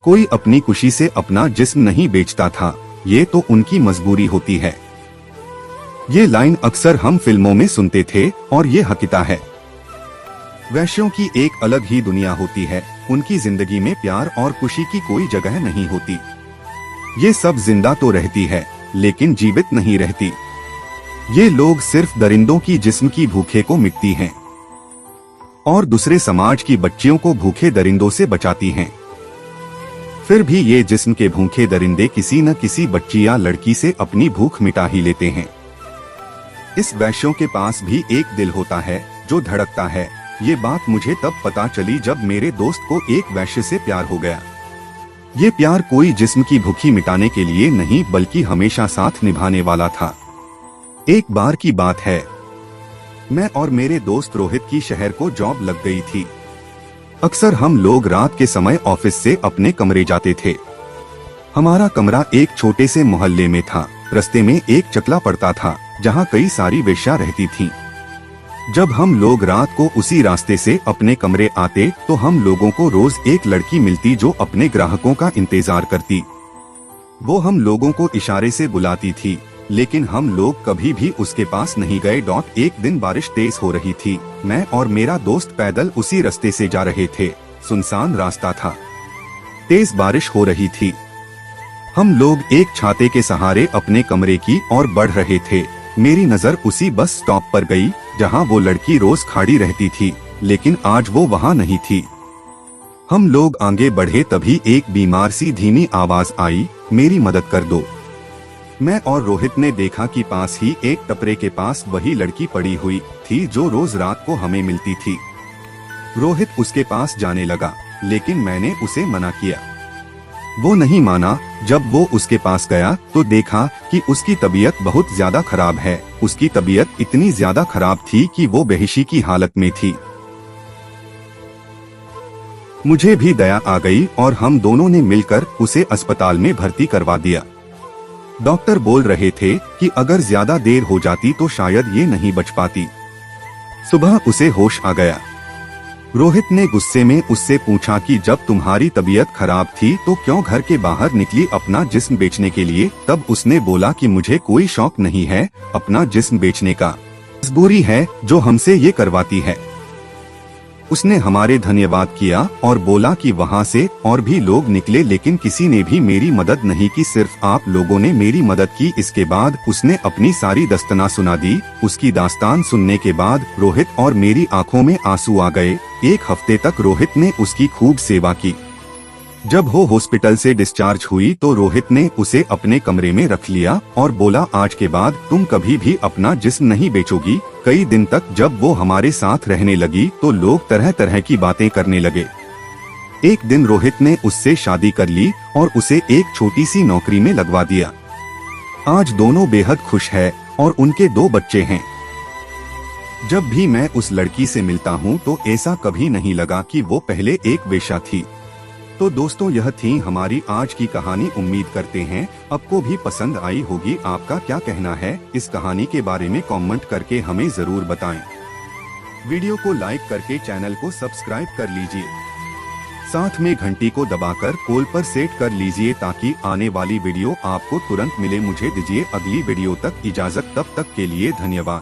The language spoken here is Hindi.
कोई अपनी खुशी से अपना जिस्म नहीं बेचता था, ये तो उनकी मजबूरी होती है। ये लाइन अक्सर हम फिल्मों में सुनते थे और ये हकीकत है। वैश्यों की एक अलग ही दुनिया होती है। उनकी जिंदगी में प्यार और खुशी की कोई जगह नहीं होती। ये सब जिंदा तो रहती है लेकिन जीवित नहीं रहती। ये लोग सिर्फ दरिंदों की जिस्म की भूखे को मिटती हैं और दूसरे समाज की बच्चियों को भूखे दरिंदों से बचाती हैं। फिर भी ये जिस्म के भूखे दरिंदे किसी न किसी बच्ची या लड़की से अपनी भूख मिटा ही लेते हैं। इस वैश्यों के पास भी एक दिल होता है जो धड़कता है। ये बात मुझे तब पता चली जब मेरे दोस्त को एक वैश्य से प्यार हो गया। ये प्यार कोई जिस्म की भूखी मिटाने के लिए नहीं बल्कि हमेशा साथ निभाने वाला था। एक बार की बात है, मैं और मेरे दोस्त रोहित की शहर को जॉब लग गई थी। अक्सर हम लोग रात के समय ऑफिस से अपने कमरे जाते थे। हमारा कमरा एक छोटे से मोहल्ले में था। रास्ते में एक चकला पड़ता था जहाँ कई सारी वेश्या रहती थीं। जब हम लोग रात को उसी रास्ते से अपने कमरे आते तो हम लोगों को रोज एक लड़की मिलती जो अपने ग्राहकों का इंतजार करती। वो हम लोगों को इशारे से बुलाती थी लेकिन हम लोग कभी भी उसके पास नहीं गए। एक दिन बारिश तेज हो रही थी। मैं और मेरा दोस्त पैदल उसी रास्ते से जा रहे थे। सुनसान रास्ता था, तेज बारिश हो रही थी। हम लोग एक छाते के सहारे अपने कमरे की ओर बढ़ रहे थे। मेरी नजर उसी बस स्टॉप पर गई जहां वो लड़की रोज खड़ी रहती थी, लेकिन आज वो वहां नहीं थी। हम लोग आगे बढ़े तभी एक बीमार सी धीमी आवाज आई, मेरी मदद कर दो। मैं और रोहित ने देखा कि पास ही एक टपरे के पास वही लड़की पड़ी हुई थी जो रोज रात को हमें मिलती थी। रोहित उसके पास जाने लगा लेकिन मैंने उसे मना किया। वो नहीं माना। जब वो उसके पास गया तो देखा कि उसकी तबीयत बहुत ज्यादा खराब है। उसकी तबीयत इतनी ज्यादा खराब थी कि वो बेहोशी की हालत में थी। मुझे भी दया आ गई और हम दोनों ने मिलकर उसे अस्पताल में भर्ती करवा दिया। डॉक्टर बोल रहे थे कि अगर ज्यादा देर हो जाती तो शायद ये नहीं बच पाती। सुबह उसे होश आ गया। रोहित ने गुस्से में उससे पूछा कि जब तुम्हारी तबीयत खराब थी तो क्यों घर के बाहर निकली अपना जिस्म बेचने के लिए। तब उसने बोला कि मुझे कोई शौक नहीं है अपना जिस्म बेचने का, मजबूरी है जो हमसे ये करवाती है। उसने हमारे धन्यवाद किया और बोला कि वहाँ से और भी लोग निकले लेकिन किसी ने भी मेरी मदद नहीं की, सिर्फ आप लोगों ने मेरी मदद की। इसके बाद उसने अपनी सारी दस्ताना सुना दी। उसकी दास्तान सुनने के बाद रोहित और मेरी आंखों में आंसू आ गए। एक हफ्ते तक रोहित ने उसकी खूब सेवा की। जब वो हॉस्पिटल से डिस्चार्ज हुई तो रोहित ने उसे अपने कमरे में रख लिया और बोला, आज के बाद तुम कभी भी अपना जिस्म नहीं बेचोगी। कई दिन तक जब वो हमारे साथ रहने लगी तो लोग तरह तरह की बातें करने लगे। एक दिन रोहित ने उससे शादी कर ली और उसे एक छोटी सी नौकरी में लगवा दिया। आज दोनों बेहद खुश है और उनके 2 बच्चे हैं। जब भी मैं उस लड़की से मिलता हूँ तो ऐसा कभी नहीं लगा कि वो पहले एक वेश्या थी। तो दोस्तों, यह थी हमारी आज की कहानी। उम्मीद करते हैं आपको भी पसंद आई होगी। आपका क्या कहना है इस कहानी के बारे में कमेंट करके हमें जरूर बताएं। वीडियो को लाइक करके चैनल को सब्सक्राइब कर लीजिए। साथ में घंटी को दबाकर कॉल पर सेट कर लीजिए ताकि आने वाली वीडियो आपको तुरंत मिले। मुझे दीजिए अगली वीडियो तक इजाजत, तब तक के लिए धन्यवाद।